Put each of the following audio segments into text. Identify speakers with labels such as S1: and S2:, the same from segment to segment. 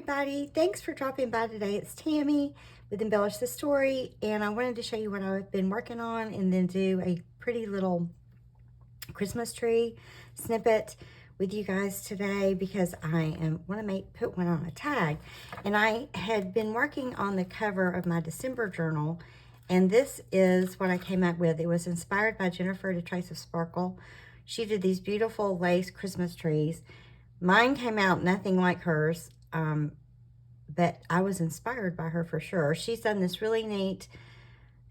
S1: everybody. Thanks for dropping by today. It's Tammy with Embellish the Story, and I wanted to show you what I've been working on and then do a pretty little Christmas tree snippet with you guys today because I want to put one on a tag. And I had been working on the cover of my December journal, and this is what I came up with. It was inspired by Jennifer at A Trace of Sparkle. She did these beautiful lace Christmas trees. Mine came out nothing like hers, but I was inspired by her for sure. She's done this really neat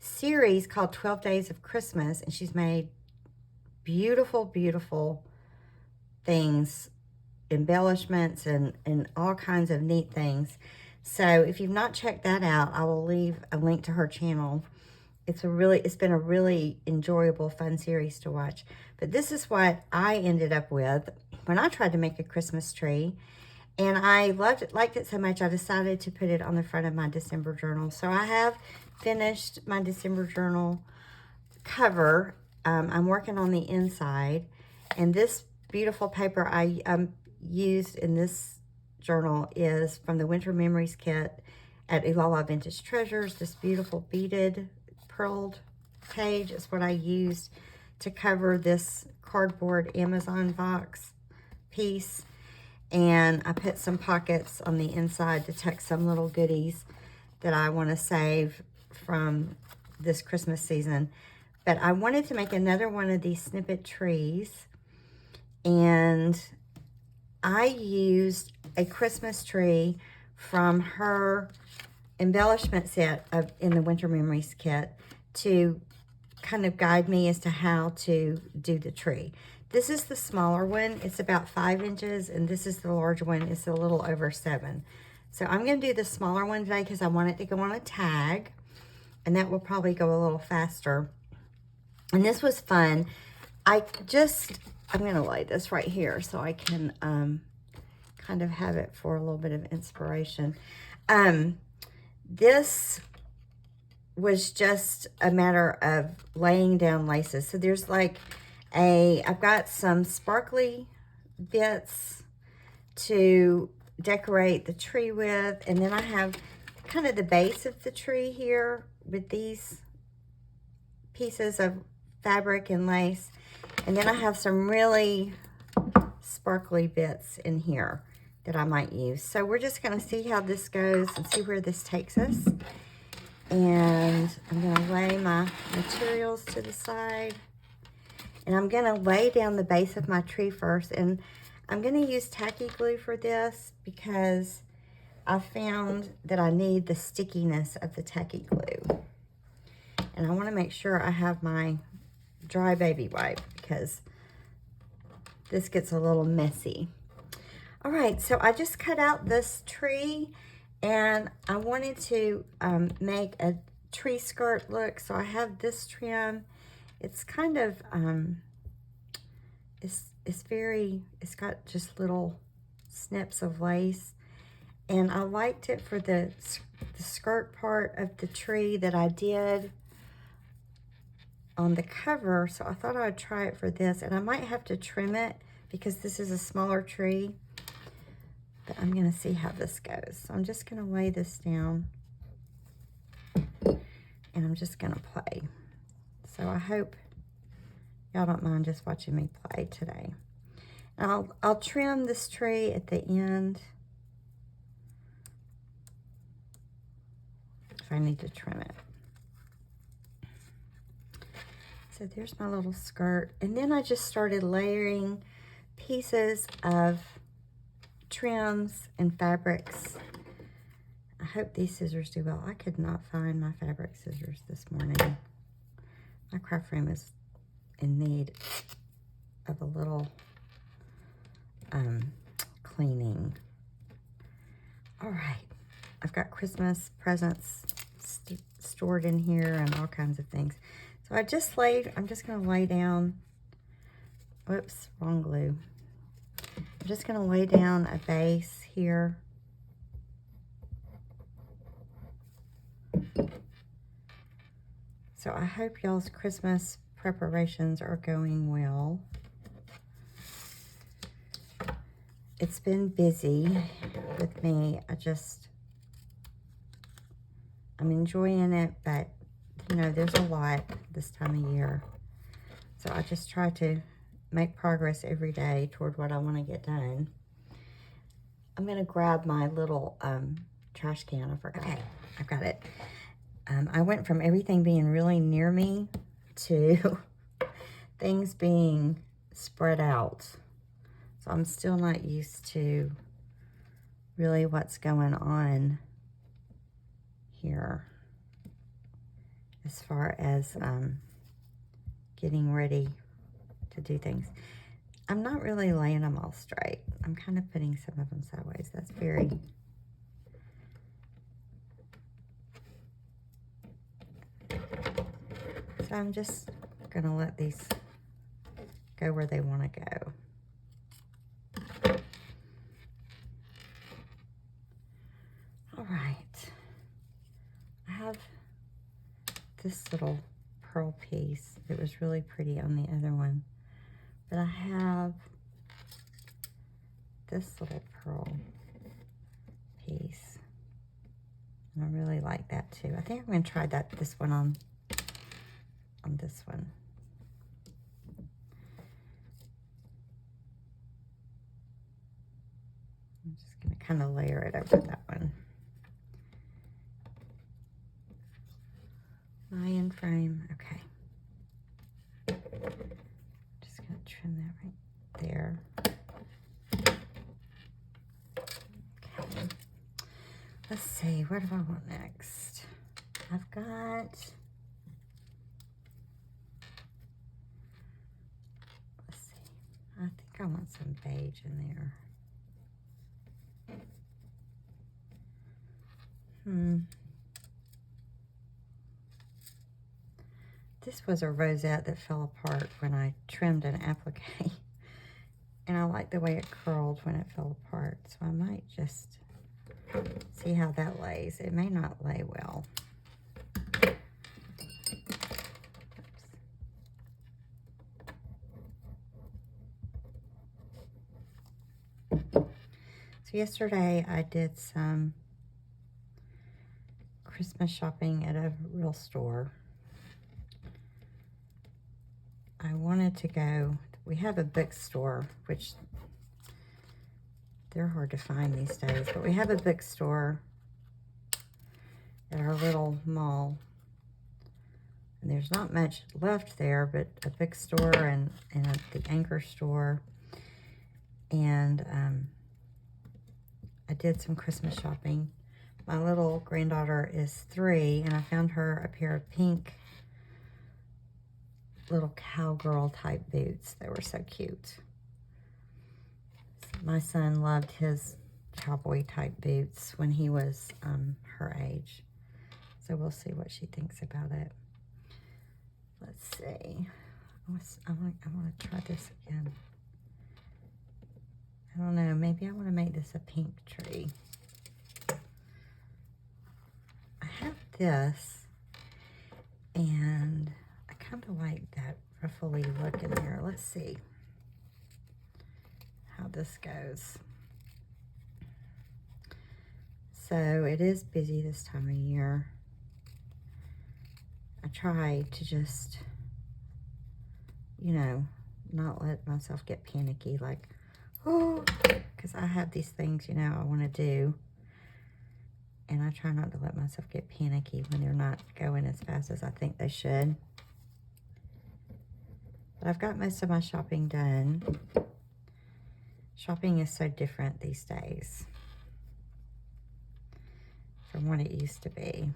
S1: series called 12 Days of Christmas, and she's made beautiful, beautiful things, embellishments, and all kinds of neat things. So if you've not checked that out, I will leave a link to her channel. It's been a really enjoyable, fun series to watch. But this is what I ended up with when I tried to make a Christmas tree. And I liked it so much, I decided to put it on the front of my December journal. So I have finished my December journal cover. I'm working on the inside. And this beautiful paper I used in this journal is from the Winter Memories kit at Oohlala Vintage Treasures. This beautiful beaded, pearled page is what I used to cover this cardboard Amazon box piece. And I put some pockets on the inside to tuck some little goodies that I want to save from this Christmas season. But I wanted to make another one of these snippet trees, and I used a Christmas tree from her embellishment set in the Winter Memories kit to kind of guide me as to how to do the tree. This is the smaller one. It's about 5 inches, and this is the large one. It's a little over 7. So I'm going to do the smaller one today because I want it to go on a tag, and that will probably go a little faster. And this was fun. I'm going to lay this right here so I can kind of have it for a little bit of inspiration. This was just a matter of laying down laces. So there's like I've got some sparkly bits to decorate the tree with, and then I have kind of the base of the tree here with these pieces of fabric and lace, and then I have some really sparkly bits in here that I might use. So we're just going to see how this goes and see where this takes us. And I'm going to lay my materials to the side. And I'm going to lay down the base of my tree first. And I'm going to use tacky glue for this because I found that I need the stickiness of the tacky glue. And I want to make sure I have my dry baby wipe because this gets a little messy. All right, so I just cut out this tree, and I wanted to make a tree skirt look. So I have this trim. It's kind of, it's got just little snips of lace. And I liked it for the skirt part of the tree that I did on the cover. So I thought I'd try it for this. And I might have to trim it because this is a smaller tree. But I'm going to see how this goes. So I'm just going to lay this down. And I'm just going to play. So I hope y'all don't mind just watching me play today. And I'll trim this tree at the end if I need to trim it. So there's my little skirt. And then I just started layering pieces of trims and fabrics. I hope these scissors do well. I could not find my fabric scissors this morning. My craft room is in need of a little cleaning. All right, I've got Christmas presents stored in here and all kinds of things. So I'm just going to lay down, whoops, wrong glue. I'm just going to lay down a base here. So I hope y'all's Christmas preparations are going well. it's been busy with me. I'm enjoying it, but you know, there's a lot this time of year. So I just try to make progress every day toward what I want to get done. I'm going to grab my little trash can. I forgot. Okay, I've got it. I went from everything being really near me to things being spread out. So I'm still not used to really what's going on here as far as getting ready to do things. I'm not really laying them all straight. I'm kind of putting some of them sideways. That's very... So I'm just gonna let these go where they want to go. All right. I have this little pearl piece. It was really pretty on the other one. But I have this little pearl piece. And I really like that too. I think I'm going to try this one on this one. I'm just going to kind of layer it over that one. Lion frame, okay. Just going to trim that right there. Okay. Let's see, what do I want next? I've got... Let's see. I think I want some beige in there. This was a rosette that fell apart when I trimmed an applique. And I like the way it curled when it fell apart. So I might just see how that lays. It may not lay well. So yesterday I did some Christmas shopping at a real store. I wanted to go, we have a bookstore, which they're hard to find these days, but we have a bookstore at our little mall. And there's not much left there, but a bookstore and the anchor store. And I did some Christmas shopping. My little granddaughter is 3, and I found her a pair of pink little cowgirl type boots. They were so cute. My son loved his cowboy type boots when he was her age. So we'll see what she thinks about it. Let's see. I want to try this again. I don't know. Maybe I want to make this a pink tree. I have this, and I kind of like that ruffly look in there. Let's see how this goes. So it is busy this time of year. I try to just, you know, not let myself get panicky, like, oh, because I have these things, you know, I want to do. And I try not to let myself get panicky when they're not going as fast as I think they should. But I've got most of my shopping done. Shopping is so different these days from what it used to be.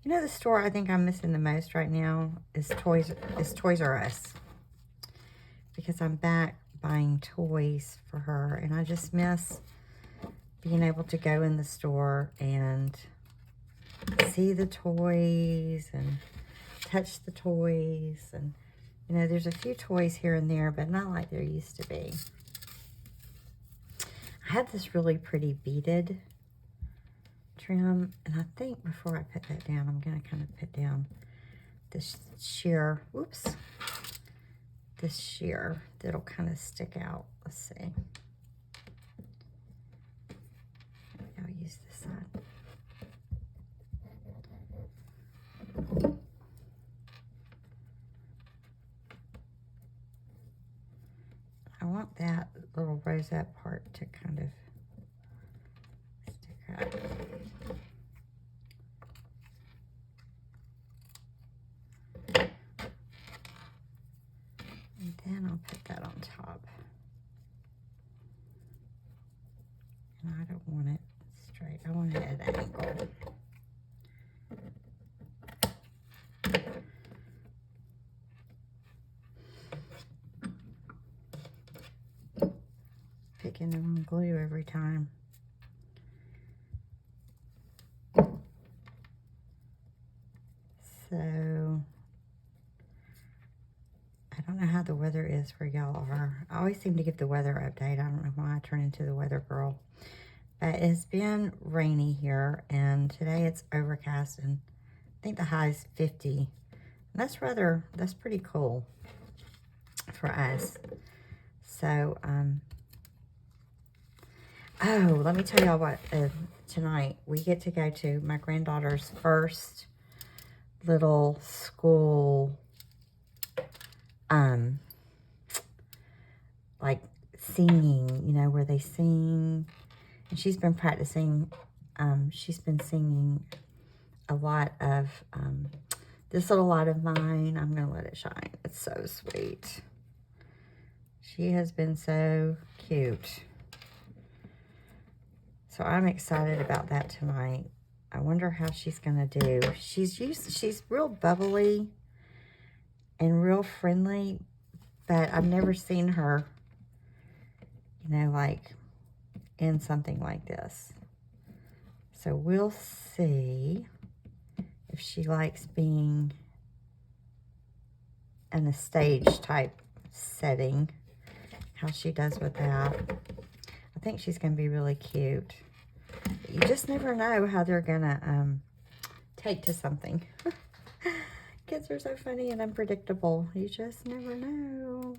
S1: You know, the store I think I'm missing the most right now is Toys R Us. Because I'm back buying toys for her, and I just miss being able to go in the store and see the toys and touch the toys. And, you know, there's a few toys here and there, but not like there used to be. I have this really pretty beaded trim, and I think before I put that down, I'm going to kind of put down this sheer, whoops, this sheer that'll kind of stick out. Let's see. side. I want that little rosette part to kind of stick out. And then I'll put that on top. And I don't want it straight. I want it at an angle. Picking the wrong glue every time. So, I don't know how the weather is where y'all are. I always seem to give the weather update. I don't know why I turn into the weather girl. But it's been rainy here, and today it's overcast, and I think the high is 50. And that's pretty cool for us. So, oh, let me tell y'all what, tonight we get to go to my granddaughter's first little school, like singing, you know, where they sing. And she's been practicing, she's been singing a lot of, This Little Light of Mine, I'm going to Let It Shine. It's so sweet. She has been so cute. So I'm excited about that tonight. I wonder how she's going to do. She's real bubbly and real friendly, but I've never seen her, you know, like in something like this. So we'll see if she likes being in a stage type setting, how she does with that. I think she's going to be really cute. You just never know how they're going to take to something. Kids are so funny and unpredictable. You just never know.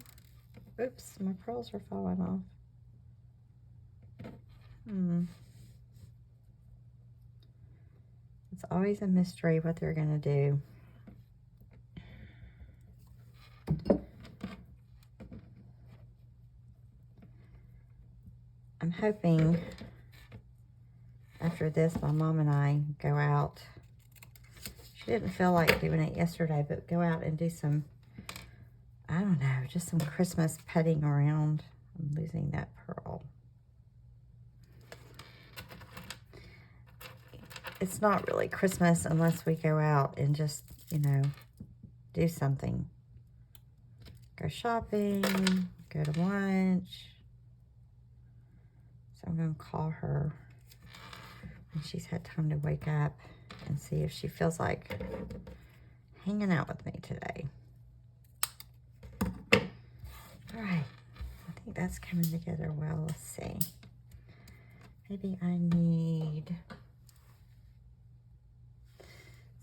S1: Oops, my pearls are falling off. It's always a mystery what they're going to do. I'm hoping after this, my mom and I go out. She didn't feel like doing it yesterday, but go out and do some, I don't know, just some Christmas petting around. I'm losing that pearl. It's not really Christmas unless we go out and just, you know, do something. Go shopping, go to lunch. So I'm going to call her when she's had time to wake up and see if she feels like hanging out with me today. All right. I think that's coming together well. Let's see. Maybe I need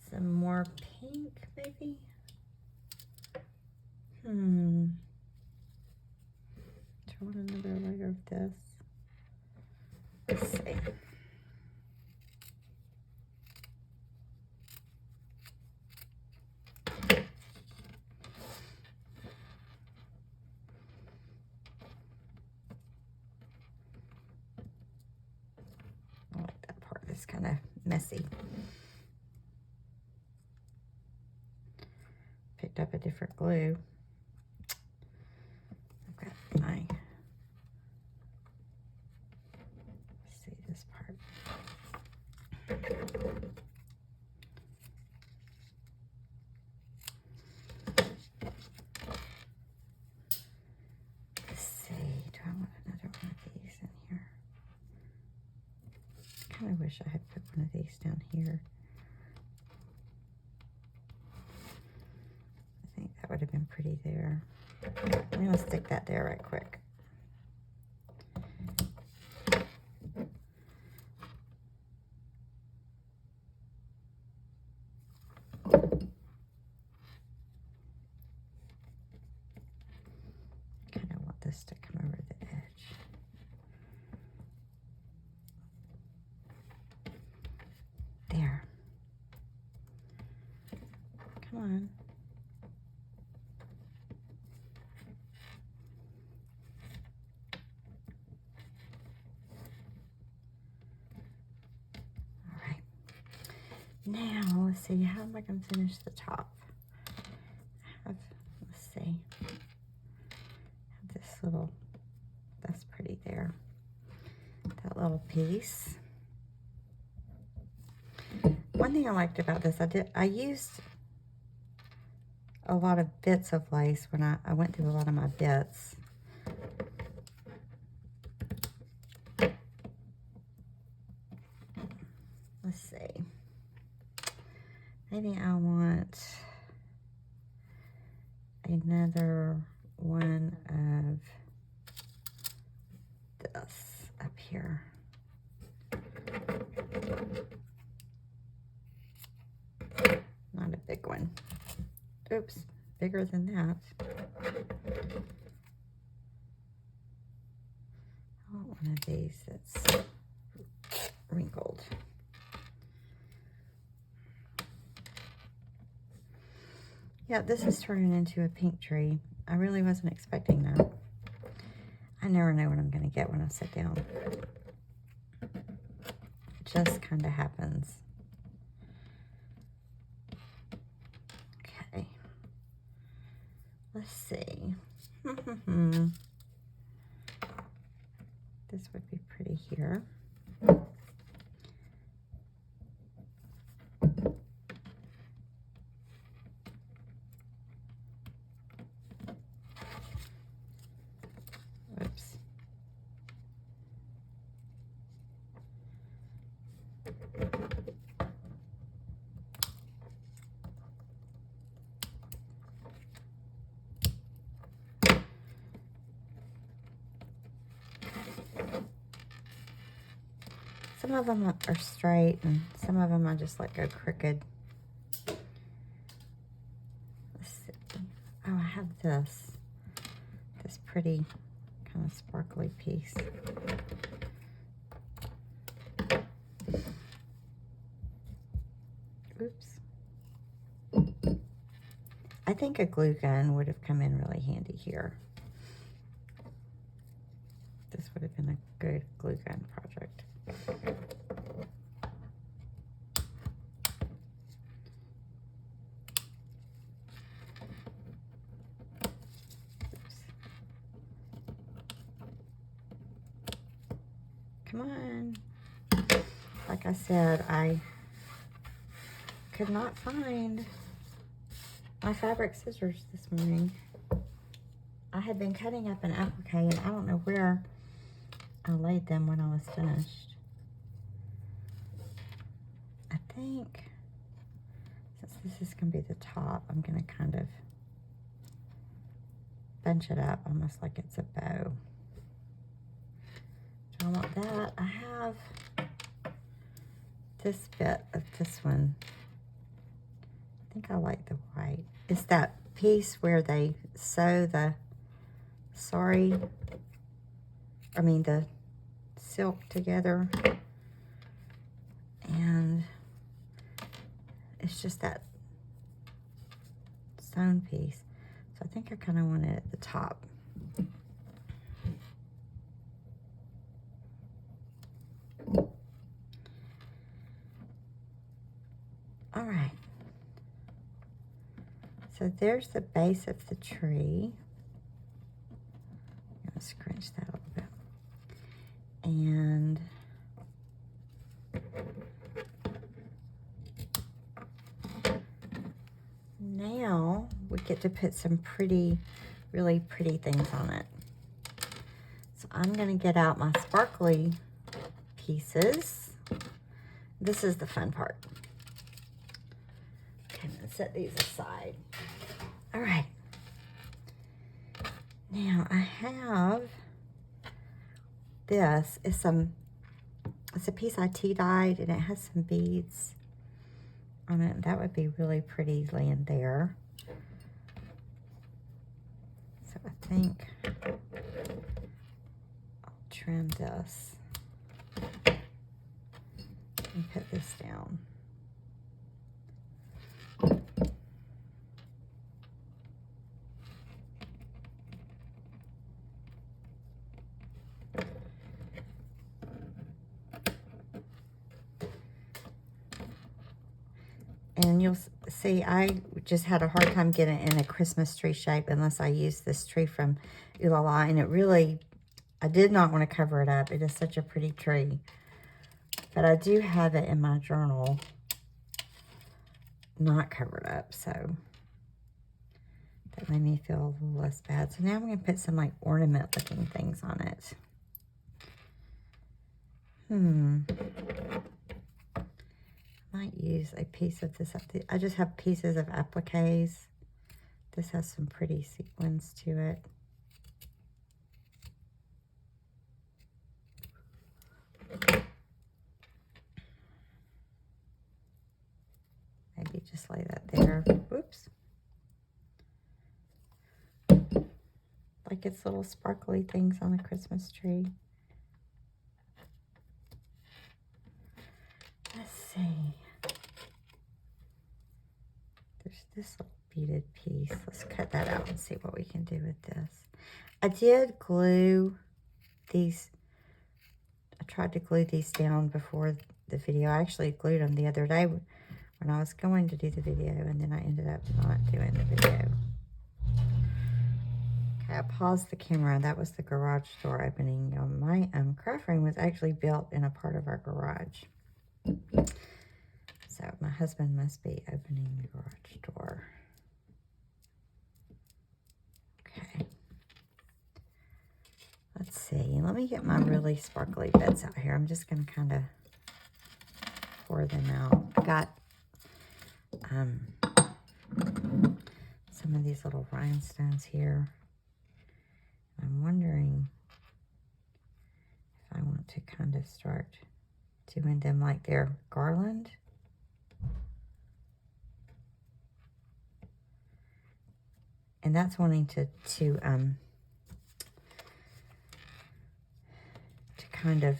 S1: some more pink, maybe? Try another layer of this. Let's see. I like that part. It's kind of messy. Picked up a different glue. I've got my, let's see this part. Let's see, do I want another one of these in here? I kind of wish I had put one of these down here. I think that would have been pretty there. I'm going to stick that there right quick. Kind of want this to come over the edge. Come on. All right. Now, let's see, how am I going to finish the top? Let's see. Have this little, that's pretty there. That little piece. One thing I liked about this, I used a lot of bits of lace when I went through a lot of my bits. Let's see. Maybe I want another one of this up here. Not a big one. Oops, bigger than that. I want one of these that's wrinkled. Yeah, this is turning into a pink tree. I really wasn't expecting that. I never know what I'm going to get when I sit down. It just kind of happens. Okay. Let's see. This would be pretty here. Oops. Some of them are straight, and some of them I just let go crooked. Let's see. Oh, I have this pretty kind of sparkly piece. Oops. I think a glue gun would have come in really handy here. This would have been a good glue gun project. Come on. Like I said, I could not find my fabric scissors this morning. I had been cutting up an applique, and I don't know where I laid them when I was finished. I think, since this is going to be the top, I'm going to kind of bunch it up almost like it's a bow. I want that. I have this bit of this one. I think I like the white. It's that piece where they sew the the silk together. And it's just that sewn piece. So I think I kind of want it at the top. All right, so there's the base of the tree. I'm gonna scrunch that a little bit. And now we get to put some really pretty things on it. So I'm gonna get out my sparkly pieces. This is the fun part. Set these aside. All right. Now I have this. It's a piece I tea dyed, and it has some beads on it. That would be really pretty laying there. So I think I'll trim this and put this down. and you'll see I just had a hard time getting it in a Christmas tree shape unless I used this tree from Oohlala, and it really, I did not want to cover it up. It is such a pretty tree. But I do have it in my journal not covered up, so that made me feel a little less bad. So now I'm going to put some like ornament looking things on it. Might use a piece of this. I just have pieces of appliques. This has some pretty sequins to it. Maybe just lay that there. Whoops. Like it's little sparkly things on a Christmas tree. Let's see. There's this little beaded piece. Let's cut that out and see what we can do with this. I did glue these. I tried to glue these down before the video. I actually glued them the other day when I was going to do the video, and then I ended up not doing the video. Okay, I paused the camera. That was the garage door opening. My craft room was actually built in a part of our garage. So my husband must be opening the garage door. Okay. Let's see. Let me get my really sparkly bits out here. I'm just going to kind of pour them out. I got some of these little rhinestones here. I'm wondering if I want to kind of start doing them like their garland. And that's wanting to kind of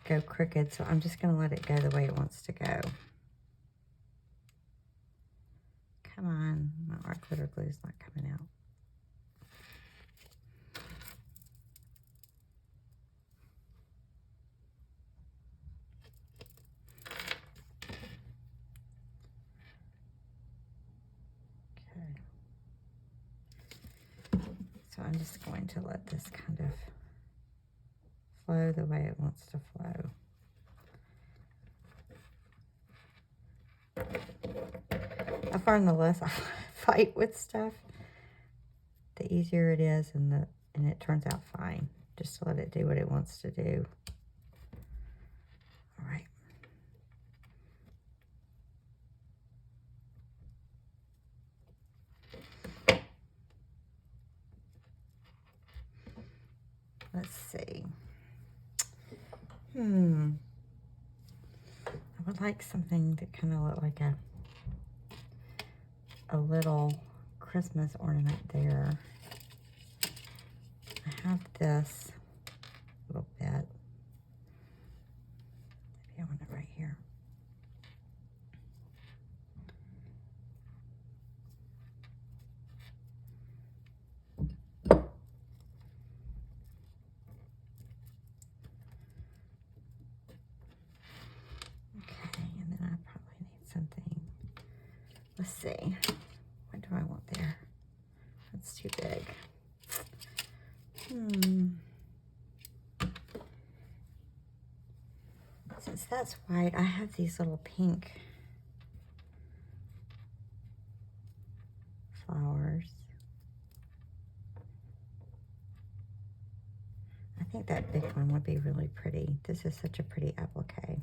S1: go crooked, so I'm just going to let it go the way it wants to go. Come on, my art glitter glue is not coming out. So I'm just going to let this kind of flow the way it wants to flow. I find the less I fight with stuff, the easier it is, and it turns out fine. Just to let it do what it wants to do. All right. Let's see. I would like something that kind of look like a little Christmas ornament there. I have this little bit. Maybe I want it right here. Let's see. What do I want there? That's too big. Since that's white, I have these little pink flowers. I think that big one would be really pretty. This is such a pretty applique.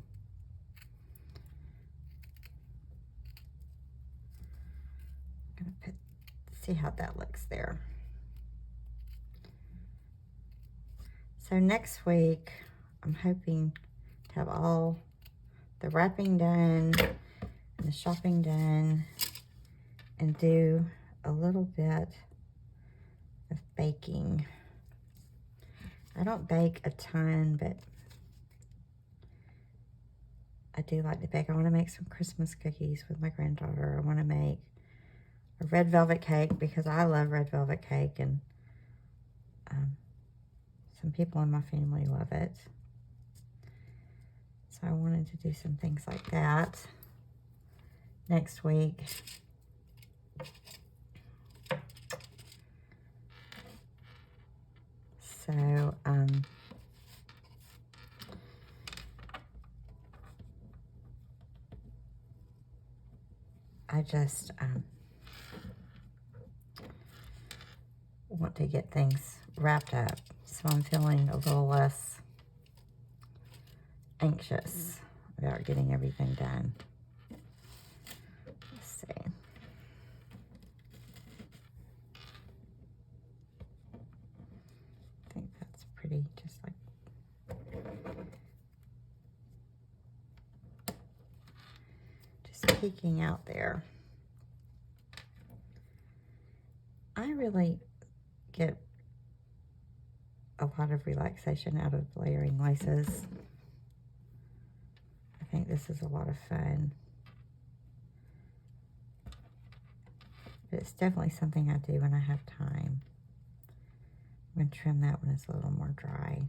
S1: See how that looks there. So next week, I'm hoping to have all the wrapping done and the shopping done and do a little bit of baking. I don't bake a ton, but I do like to bake. I want to make some Christmas cookies with my granddaughter. I want to make a red velvet cake because I love red velvet cake, and some people in my family love it. So I wanted to do some things like that. next week. So, I just want to get things wrapped up, so I'm feeling a little less anxious about getting everything done. Let's see. I think that's pretty, just like just peeking out there. I really get a lot of relaxation out of layering laces. I think this is a lot of fun. But it's definitely something I do when I have time. I'm going to trim that when it's a little more dry.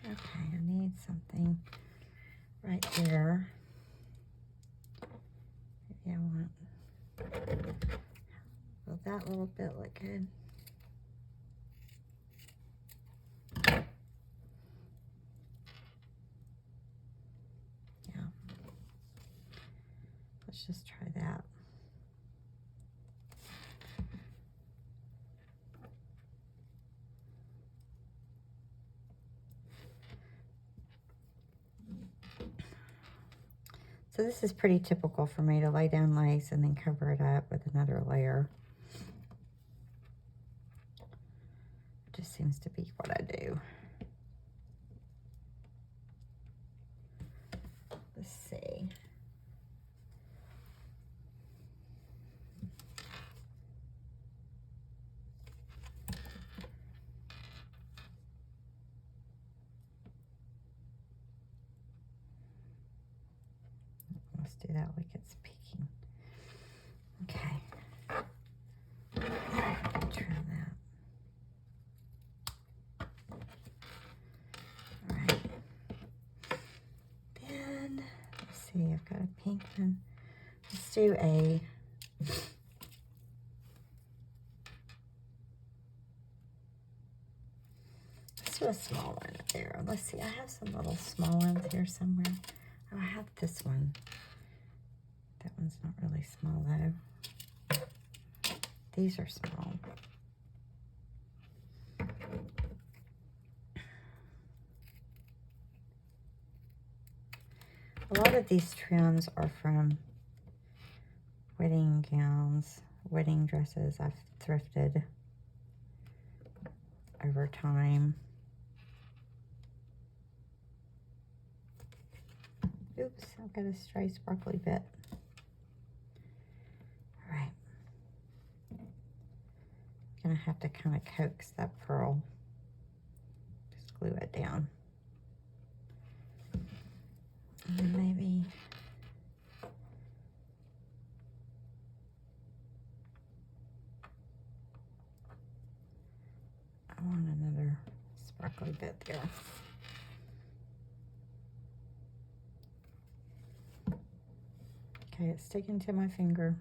S1: Okay, I need something right there. Maybe I want, will that little bit look good? Yeah. Let's just try that. So this is pretty typical for me to lay down lace and then cover it up with another layer. It just seems to be what I do. Let's see. Let's do that like it's peeking. Okay. Trim that. All right. Then, let's see, I've got a pink one. Let's do a small one there. Let's see, I have some little small ones here somewhere. Oh, I have this one. That one's not really small though. These are small. A lot of these trims are from wedding gowns, wedding dresses I've thrifted over time. Oops, I've got a stray sparkly bit. All right. I'm gonna have to kind of coax that pearl. Just glue it down. And then maybe I want another sparkly bit there. Okay, it's sticking to my finger.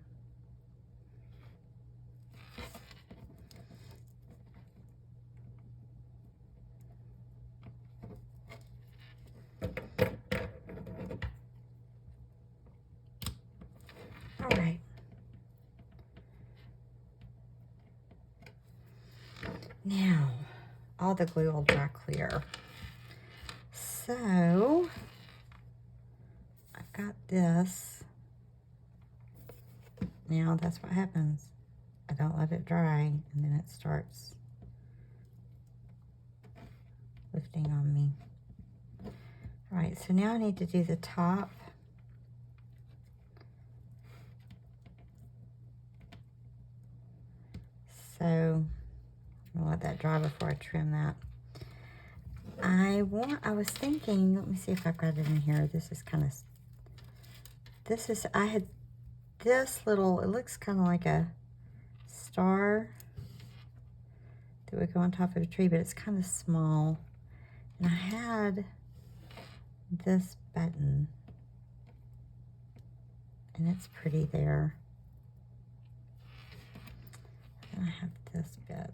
S1: All right. Now, all the glue will dry clear. So, I've got this. Now, that's what happens. I don't let it dry, and then it starts lifting on me. All right, so now I need to do the top. So, I'm gonna let that dry before I trim that. I was thinking, let me see if I've got it in here. I had this little, it looks kind of like a star that would go on top of a tree, but it's kind of small. And I had this button, and it's pretty there. And I have this bit.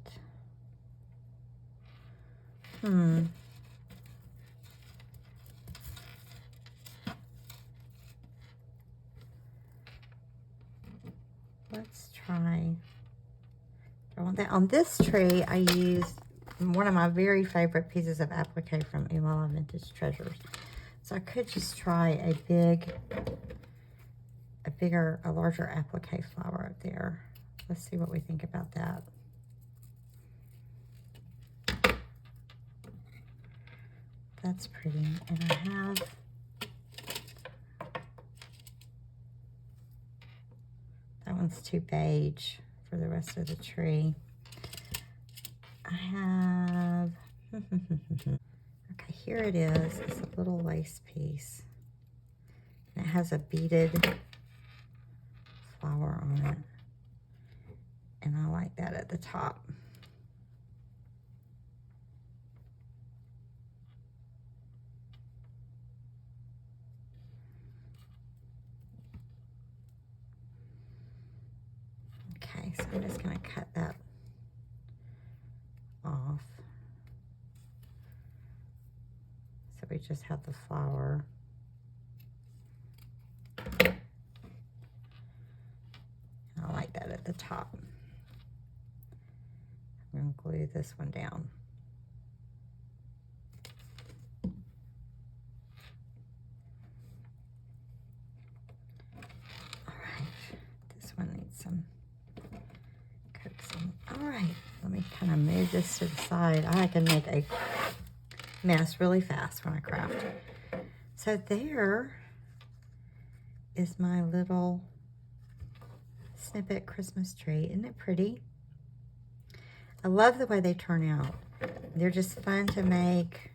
S1: Let's try. I want that. On this tree, I used one of my very favorite pieces of applique from Oohlala Vintage Treasures. So I could just try a larger applique flower up there. Let's see what we think about that. That's pretty. And I have that one's too beige for the rest of the tree. I have okay, here it is. It's a little lace piece. And it has a beaded flower on it. And I like that at the top. Okay, so I'm just going to cut that off. So we just have the flower. And I like that at the top. I'm going to glue this one down. All right, this one needs some coaxing. All right, let me kind of move this to the side. I can make a mess really fast when I craft. So there is my little snippet Christmas tree. Isn't it pretty? I love the way they turn out. They're just fun to make.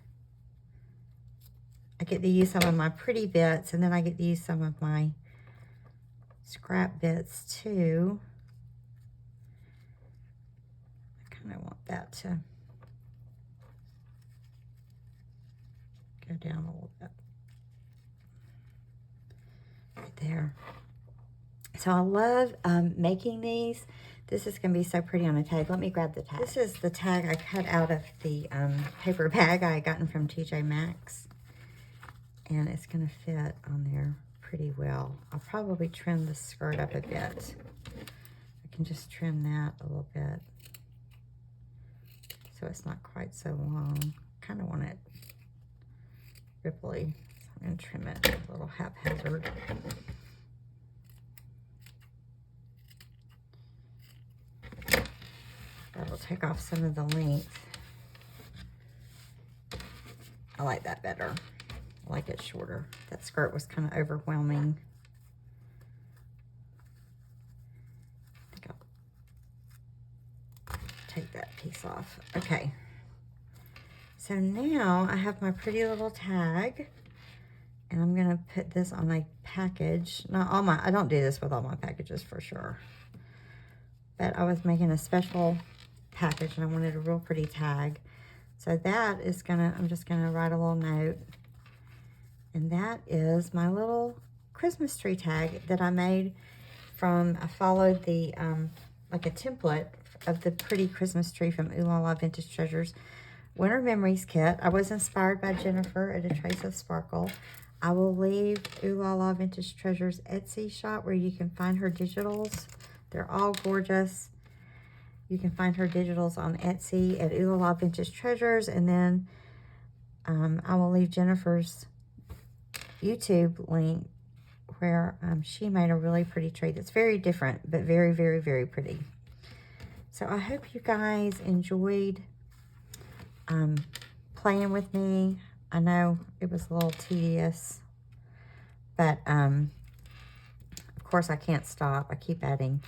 S1: I get to use some of my pretty bits, and then I get to use some of my scrap bits too. I kind of want that to go down a little bit. Right there. So I love making these. This is going to be so pretty on a tag. Let me grab the tag. This is the tag I cut out of the paper bag I had gotten from TJ Maxx. And it's going to fit on there pretty well. I'll probably trim the skirt up a bit. I can just trim that a little bit so it's not quite so long. Kind of want it ripply. So I'm going to trim it a little haphazard. That'll take off some of the length. I like that better. I like it shorter. That skirt was kind of overwhelming. I think I'll take that piece off. Okay. So now I have my pretty little tag. And I'm going to put this on a package. Not all my, I don't do this with all my packages for sure. But I was making a special package and I wanted a real pretty tag. So that is I'm just gonna write a little note. And that is my little Christmas tree tag that I made I followed the, like a template of the pretty Christmas tree from Oohlala Vintage Treasures Winter Memories Kit. I was inspired by Jennifer at A Trace of Sparkle. I will leave Oohlala Vintage Treasures Etsy shop where you can find her digitals. They're all gorgeous. You can find her digitals on Etsy at Oohlala Vintage Treasures. And then I will leave Jennifer's YouTube link where she made a really pretty tree that's very different, but very, very, very pretty. So I hope you guys enjoyed playing with me. I know it was a little tedious, but of course I can't stop. I keep adding.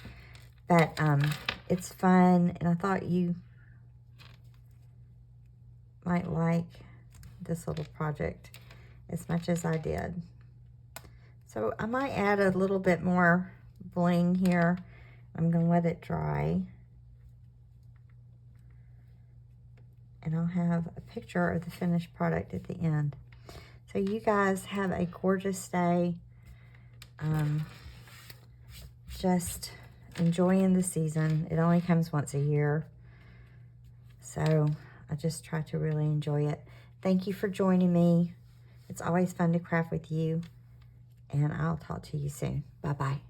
S1: But it's fun, and I thought you might like this little project as much as I did. So I might add a little bit more bling here. I'm going to let it dry. And I'll have a picture of the finished product at the end. So you guys have a gorgeous day. Just enjoying the season. It only comes once a year. So I just try to really enjoy it. Thank you for joining me. It's always fun to craft with you. And I'll talk to you soon. Bye-bye.